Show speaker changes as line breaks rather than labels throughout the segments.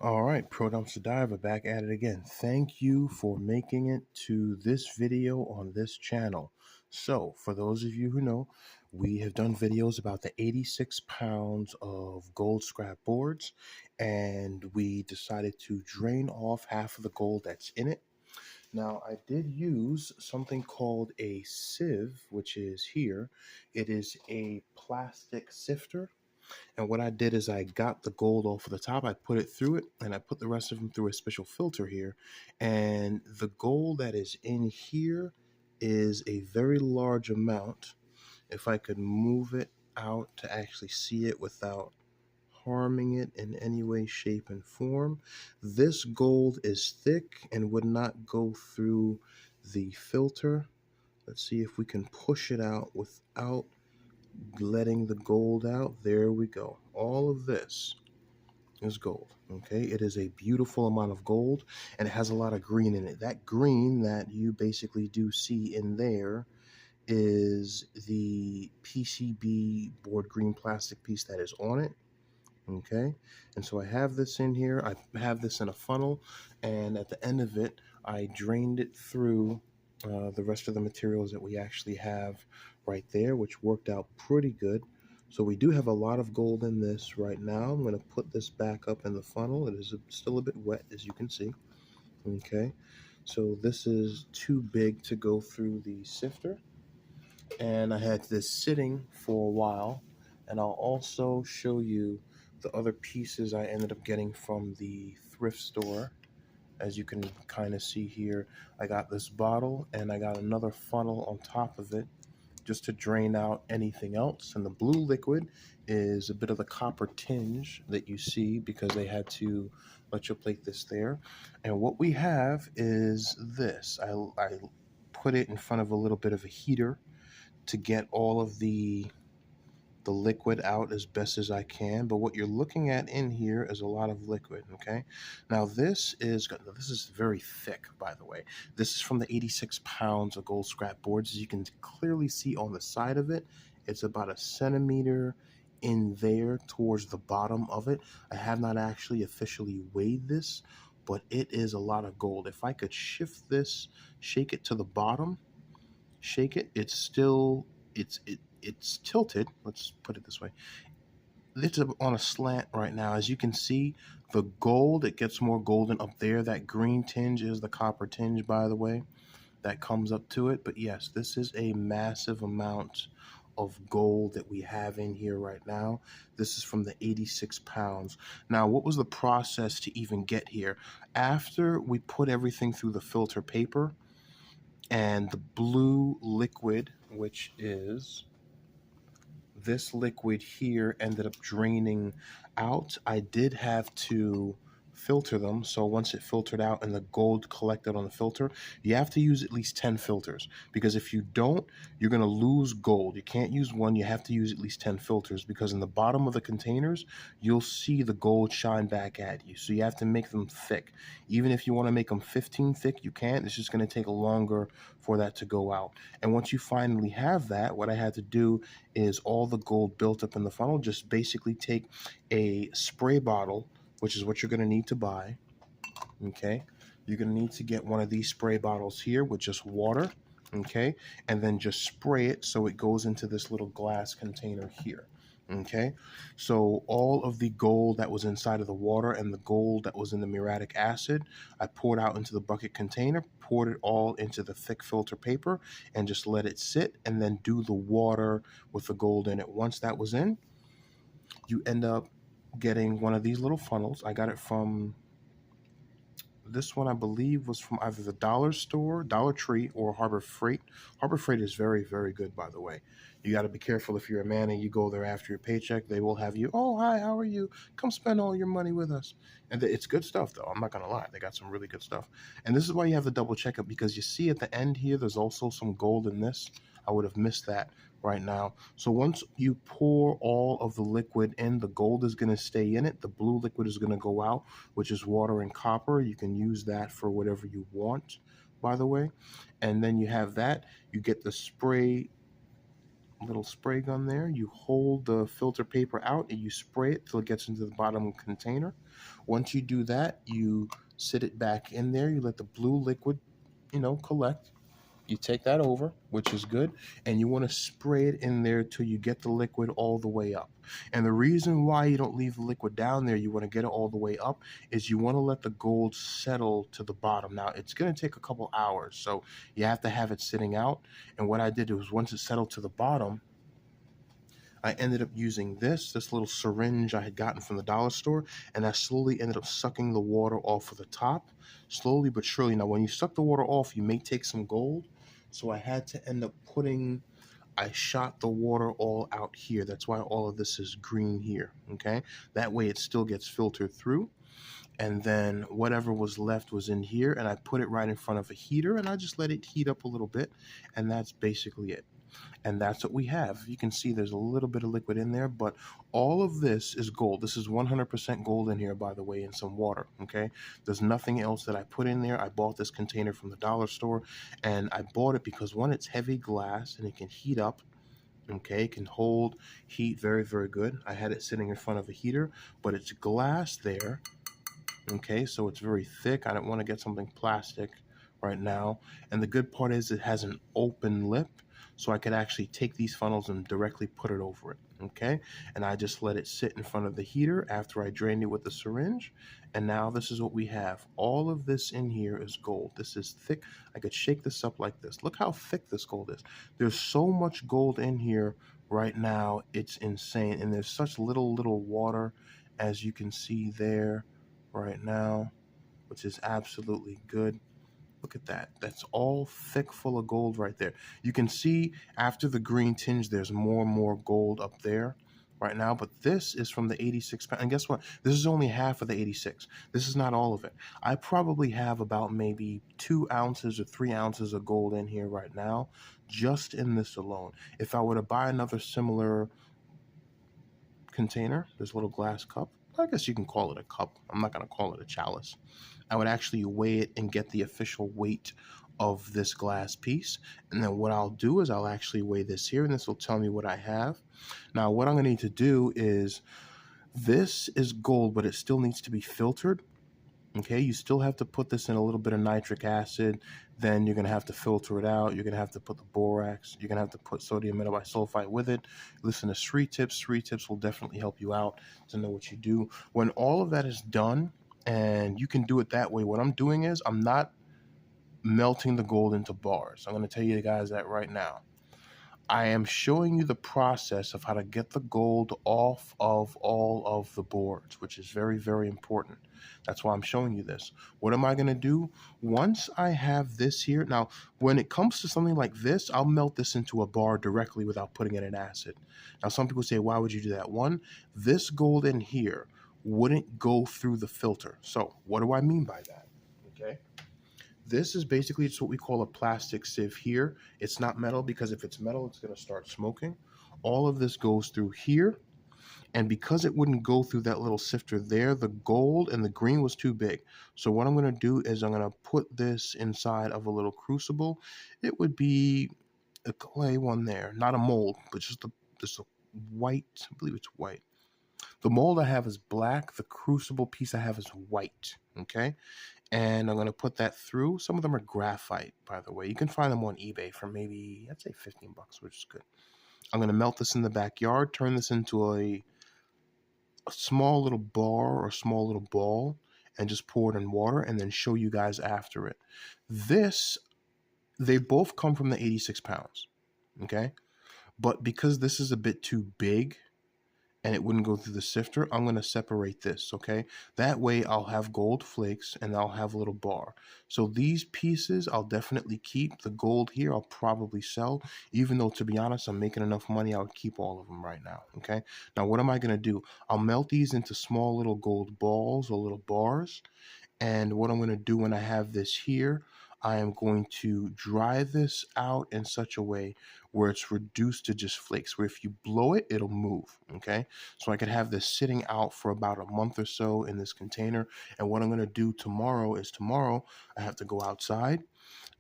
All right, Pro Dumpster Diver back at it again. Thank you for making it to this video on this channel. So, for those of you who know, we have done videos about the 86 pounds of gold scrap boards, and we decided to drain off half of the gold that's in it. Now, I did use something called a sieve, which is here. It is a plastic sifter, and what I did is I got the gold off of the top, I put it through it, and I put the rest of them through a special filter here. And the gold that is in here is a very large amount. If I could move it out to actually see it without harming it in any way, shape, and form. This gold is thick and would not go through the filter. Let's see if we can push it out without letting the gold out. There we go. All of this is gold. Okay, it is a beautiful amount of gold, and it has a lot of green in it. That green that you basically do see in there is the PCB board green plastic piece that is on it. Okay, and so I have this in here. I have this in a funnel, and at the end of it I drained it through the rest of the materials that we actually have right there, which worked out pretty good. So we do have a lot of gold in this right now. I'm going to put this back up in the funnel. It is still a bit wet, as you can see. Okay, so this is too big to go through the sifter, and I had this sitting for a while. And I'll also show you the other pieces I ended up getting from the thrift store. As you can kind of see here, I got this bottle and I got another funnel on top of it just to drain out anything else. And the blue liquid is a bit of the copper tinge that you see because they had to electroplate this there. And what we have is this. I put it in front of a little bit of a heater to get all of the liquid out as best as I can. But what you're looking at in here is a lot of liquid. Okay, now this is very thick, by the way. This is from the 86 pounds of gold scrap boards. As you can clearly see on the side of it, it's about a centimeter in there towards the bottom of it. I have not actually officially weighed this, but it is a lot of gold. If I could shift this, shake it to the bottom, shake it, it's still it's tilted. Let's put it this way. It's on a slant right now. As you can see, the gold, it gets more golden up there. That green tinge is the copper tinge, by the way, that comes up to it. But yes, this is a massive amount of gold that we have in here right now. This is from the 86 pounds. Now, what was the process to even get here? After we put everything through the filter paper, and the blue liquid, which is this liquid here, ended up draining out, I did have to filter them. So once it filtered out and the gold collected on the filter, you have to use at least 10 filters, because if you don't, you're going to lose gold. You can't use one, you have to use at least 10 filters, because in the bottom of the containers you'll see the gold shine back at you. So you have to make them thick. Even if you want to make them 15 thick, you can't. It's just going to take longer for that to go out. And once you finally have that, what I had to do is all the gold built up in the funnel, just basically take a spray bottle, which is what you're going to need to buy. Okay, you're going to need to get one of these spray bottles here with just water. Okay, and then just spray it so it goes into this little glass container here. Okay, so all of the gold that was inside of the water and the gold that was in the muriatic acid, I poured out into the bucket container, poured it all into the thick filter paper, and just let it sit, and then do the water with the gold in it. Once that was in, you end up getting one of these little funnels. I got it from, this one I believe was from either the dollar store, Dollar Tree, or Harbor Freight. Harbor Freight is very, very good, by the way. You got to be careful if you're a man and you go there after your paycheck. They will have you, oh, hi, how are you? Come spend all your money with us. And it's good stuff, though. I'm not going to lie. They got some really good stuff. And this is why you have to double check it, because you see at the end here, there's also some gold in this. I would have missed that right now. So once you pour all of the liquid in, the gold is going to stay in it. The blue liquid is going to go out, which is water and copper. You can use that for whatever you want, by the way. And then you have that. You get the spray, little spray gun there. You hold the filter paper out and you spray it till it gets into the bottom container. Once you do that, you sit it back in there. You let the blue liquid, collect. You take that over, which is good, and you want to spray it in there till you get the liquid all the way up. And the reason why you don't leave the liquid down there, you want to get it all the way up, is you want to let the gold settle to the bottom. Now, it's going to take a couple hours, so you have to have it sitting out. And what I did was once it settled to the bottom, I ended up using this little syringe I had gotten from the dollar store, and I slowly ended up sucking the water off of the top, slowly but surely. Now, when you suck the water off, you may take some gold, so I had to end up I shot the water all out here. That's why all of this is green here, okay? That way it still gets filtered through. And then whatever was left was in here, and I put it right in front of a heater, and I just let it heat up a little bit, and that's basically it. And that's what we have. You can see there's a little bit of liquid in there, but all of this is gold. This is 100% gold in here, by the way, and some water, okay? There's nothing else that I put in there. I bought this container from the dollar store, and I bought it because, one, it's heavy glass, and it can heat up, okay? It can hold heat very, very good. I had it sitting in front of a heater, but it's glass there, okay? So it's very thick. I don't want to get something plastic right now. And the good part is it has an open lip, so I could actually take these funnels and directly put it over it, okay? And I just let it sit in front of the heater after I drained it with the syringe, and now this is what we have. All of this in here is gold. This is thick. I could shake this up like this. Look how thick this gold is. There's so much gold in here right now, it's insane, and there's such little water, as you can see there right now, which is absolutely good. Look at that. That's all thick full of gold right there. You can see after the green tinge, there's more and more gold up there right now. But this is from the 86 pound. And guess what? This is only half of the 86. This is not all of it. I probably have about maybe 2 ounces or 3 ounces of gold in here right now, just in this alone. If I were to buy another similar container, this little glass cup, I guess you can call it a cup. I'm not going to call it a chalice. I would actually weigh it and get the official weight of this glass piece. And then what I'll do is I'll actually weigh this here, and this will tell me what I have. Now, what I'm going to need to do is, this is gold, but it still needs to be filtered. Okay, you still have to put this in a little bit of nitric acid. Then you're going to have to filter it out. You're going to have to put the borax. You're going to have to put sodium metabisulfite with it. Listen to 3 tips. 3 tips will definitely help you out to know what you do. When all of that is done, and you can do it that way, what I'm doing is I'm not melting the gold into bars. I'm going to tell you guys that right now. I am showing you the process of how to get the gold off of all of the boards, which is very, very important. That's why I'm showing you this. What am I going to do? Once I have this here, now, when it comes to something like this, I'll melt this into a bar directly without putting it in acid. Now, some people say, why would you do that? One, this gold in here wouldn't go through the filter. So what do I mean by that? Okay. This is basically just what we call a plastic sieve here. It's not metal, because if it's metal, it's going to start smoking. All of this goes through here. And because it wouldn't go through that little sifter there, the gold and the green was too big. So what I'm going to do is I'm going to put this inside of a little crucible. It would be a clay one there, not a mold, but just a white, I believe it's white. The mold I have is black. The crucible piece I have is white, okay? And I'm going to put that through. Some of them are graphite, by the way. You can find them on eBay for maybe, I'd say 15 bucks, which is good. I'm going to melt this in the backyard, turn this into a small little bar or small little ball, and just pour it in water, and then show you guys after it. They both come from the 86 pounds, okay? But because this is a bit too big, and it wouldn't go through the sifter, I'm going to separate this, okay? That way I'll have gold flakes and I'll have a little bar. So these pieces I'll definitely keep. The gold here I'll probably sell, even though, to be honest, I'm making enough money, I'll keep all of them right now, okay? Now, what am I going to do? I'll melt these into small little gold balls or little bars. And what I'm going to do when I have this here, I am going to dry this out in such a way where it's reduced to just flakes, where if you blow it, it'll move, okay? So I could have this sitting out for about a month or so in this container. And what I'm going to do tomorrow I have to go outside,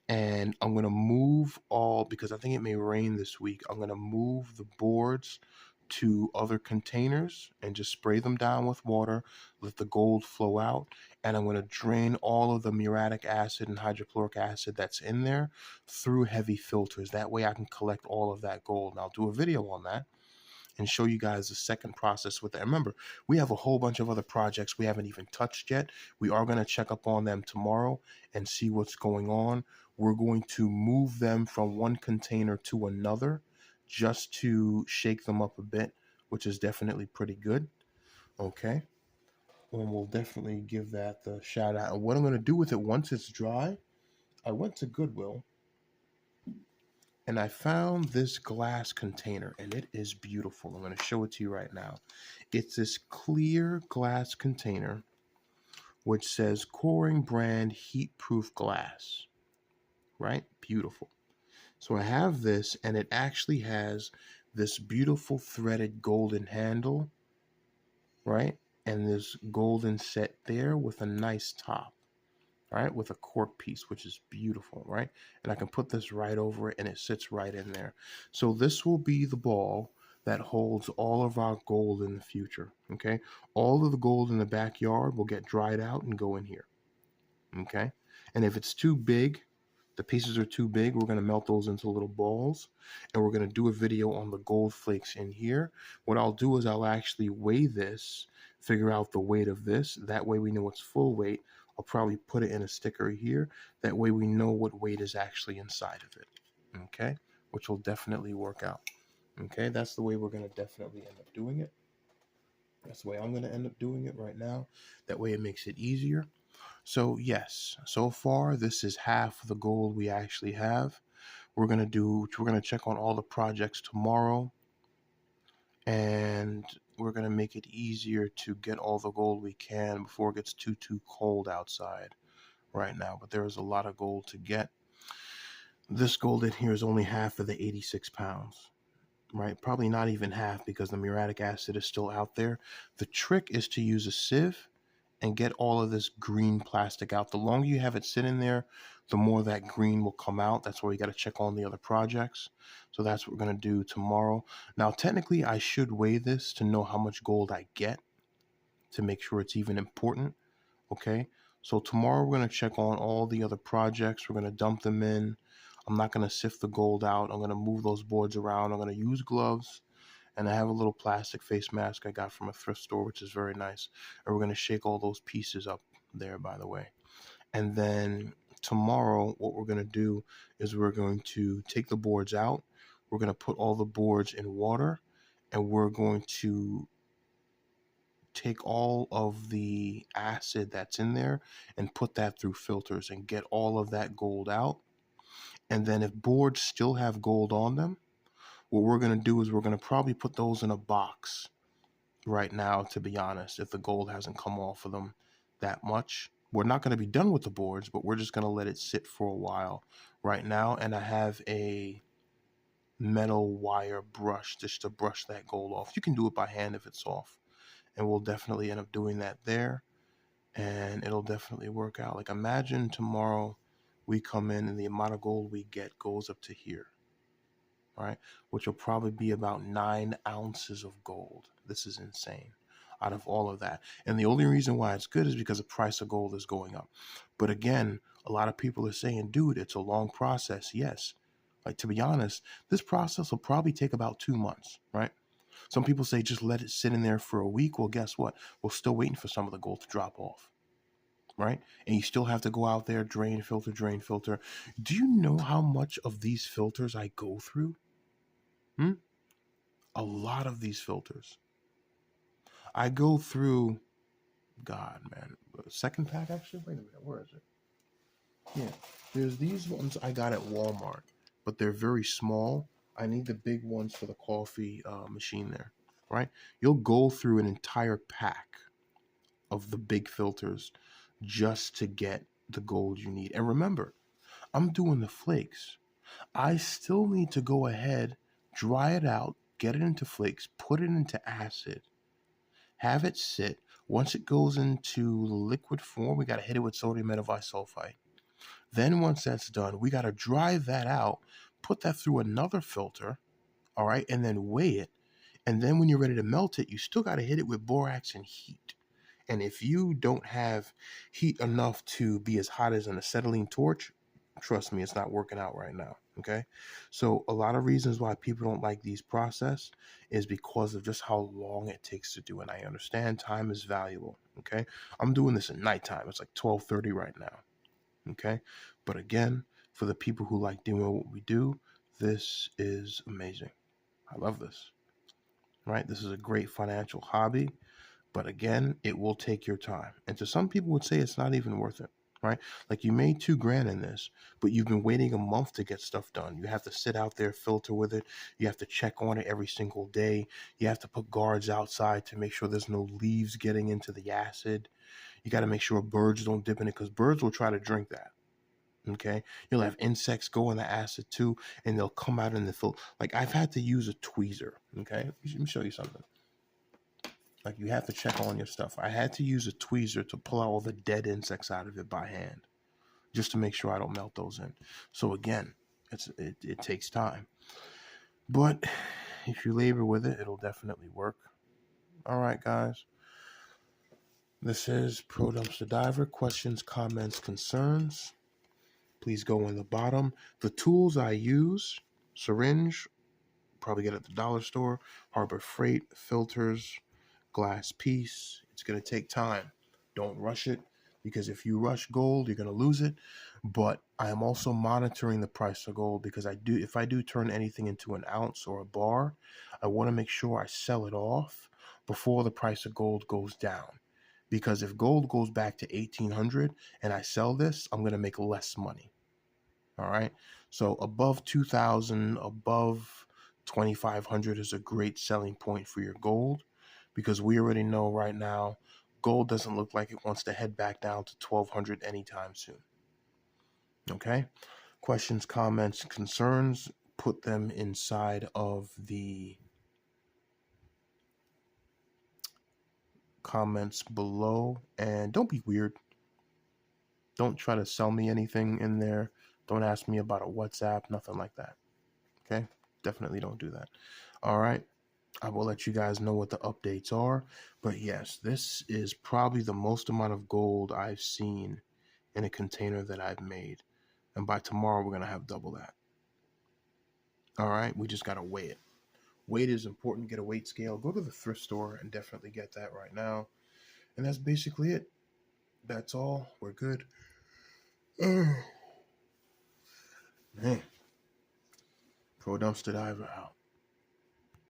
and I'm going to move all, because I think it may rain this week, I'm going to move the boards to other containers and just spray them down with water, let the gold flow out, and I'm going to drain all of the muriatic acid and hydrochloric acid that's in there through heavy filters. That way I can collect all of that gold. And I'll do a video on that and show you guys the second process with that. Remember, we have a whole bunch of other projects we haven't even touched yet. We are going to check up on them tomorrow and see what's going on. We're going to move them from one container to another just to shake them up a bit, which is definitely pretty good. Okay. And we'll definitely give that the shout out. And what I'm going to do with it once it's dry, I went to Goodwill and I found this glass container, and it is beautiful. I'm going to show it to you right now. It's this clear glass container which says Coring brand heat-proof glass, right? Beautiful. So I have this, and it actually has this beautiful threaded golden handle, right? And this golden set there with a nice top. Right, with a cork piece, which is beautiful, right? And I can put this right over it and it sits right in there. So this will be the ball that holds all of our gold in the future, okay? All of the gold in the backyard will get dried out and go in here, okay? And if it's too big, the pieces are too big, we're going to melt those into little balls, and we're going to do a video on the gold flakes in here. What I'll do is I'll actually weigh this, figure out the weight of this. That way we know it's full weight. I'll probably put it in a sticker here. That way we know what weight is actually inside of it, okay? Which will definitely work out, okay? That's the way we're going to definitely end up doing it. That's the way I'm going to end up doing it right now. That way it makes it easier. So yes, so far this is half of the gold we actually have. We're going to check on all the projects tomorrow, and we're going to make it easier to get all the gold we can before it gets too cold outside right now. But there is a lot of gold to get. This gold in here is only half of the 86 pounds, right? Probably not even half because the muriatic acid is still out there. The trick is to use a sieve and get all of this green plastic out. The longer you have it sitting there, the more that green will come out. That's why we got to check on the other projects. So that's what we're going to do tomorrow. Now, technically, I should weigh this to know how much gold I get to make sure it's even important. Okay, so tomorrow we're going to check on all the other projects. We're going to dump them in. I'm not going to sift the gold out. I'm going to move those boards around. I'm going to use gloves. And I have a little plastic face mask I got from a thrift store, which is very nice. And we're going to shake all those pieces up there, by the way. And then tomorrow, what we're going to do is we're going to take the boards out. We're going to put all the boards in water, and we're going to take all of the acid that's in there and put that through filters and get all of that gold out. And then if boards still have gold on them, what we're going to do is we're going to probably put those in a box right now, to be honest, if the gold hasn't come off of them that much. We're not going to be done with the boards, but we're just going to let it sit for a while right now. And I have a metal wire brush just to brush that gold off. You can do it by hand if it's off. And we'll definitely end up doing that there. And it'll definitely work out. Like, imagine tomorrow we come in and the amount of gold we get goes up to here. Right, which will probably be about 9 ounces of gold. This is insane out of all of that. And the only reason why it's good is because the price of gold is going up. But again, a lot of people are saying, dude, it's a long process. Yes. Like, to be honest, this process will probably take about 2 months, right? Some people say just let it sit in there for a week. Well, guess what? We're still waiting for some of the gold to drop off, right? And you still have to go out there, drain, filter, drain, filter. Do you know how much of these filters I go through? A lot of these filters. I go through, God, man, second pack actually? Wait a minute, where is it? Yeah, there's these ones I got at Walmart, but they're very small. I need the big ones for the coffee machine there, right? You'll go through an entire pack of the big filters just to get the gold you need. And remember, I'm doing the flakes. I still need to go ahead, dry it out, get it into flakes, put it into acid, have it sit. Once it goes into liquid form, we got to hit it with sodium metabisulfite. Then once that's done, we got to dry that out, put that through another filter, all right, and then weigh it. And then when you're ready to melt it, you still got to hit it with borax and heat. And if you don't have heat enough to be as hot as an acetylene torch, trust me, it's not working out right now. Okay. So a lot of reasons why people don't like these process is because of just how long it takes to do. And I understand time is valuable. Okay. I'm doing this at nighttime. It's like 12:30 right now. Okay. But again, for the people who like doing what we do, this is amazing. I love this. Right. This is a great financial hobby. But again, it will take your time. And to some people would say it's not even worth it, right? Like you made $2,000 in this, but you've been waiting a month to get stuff done. You have to sit out there, filter with it. You have to check on it every single day. You have to put guards outside to make sure there's no leaves getting into the acid. You got to make sure birds don't dip in it because birds will try to drink that. Okay. You'll have insects go in the acid too, and they'll come out in the filter. Like I've had to use a tweezer. Okay. Let me show you something. Like you have to check on your stuff. I had to use a tweezer to pull out all the dead insects out of it by hand, just to make sure I don't melt those in. So again, it takes time, but if you labor with it, it'll definitely work. All right, guys. This is Pro Dumpster Diver. Questions, comments, concerns, please go in the bottom. The tools I use: syringe, probably get at the dollar store; Harbor Freight, filters, glass piece. It's going to take time. Don't rush it, because if you rush gold, you're going to lose it. But I am also monitoring the price of gold, because if I do turn anything into an ounce or a bar, I want to make sure I sell it off before the price of gold goes down. Because if gold goes back to 1800 and I sell this, I'm going to make less money. All right. So above 2000, above 2500 is a great selling point for your gold, because we already know right now gold doesn't look like it wants to head back down to 1200 anytime soon. Okay. Questions, comments, concerns, put them inside of the comments below, and don't be weird. Don't try to sell me anything in there. Don't ask me about a WhatsApp, nothing like that. Okay. Definitely don't do that. All right. I will let you guys know what the updates are. But yes, this is probably the most amount of gold I've seen in a container that I've made. And by tomorrow, we're going to have double that. All right. We just got to weigh it. Weight is important. Get a weight scale. Go to the thrift store and definitely get that right now. And that's basically it. That's all. We're good. Man. Pro Dumpster Diver out.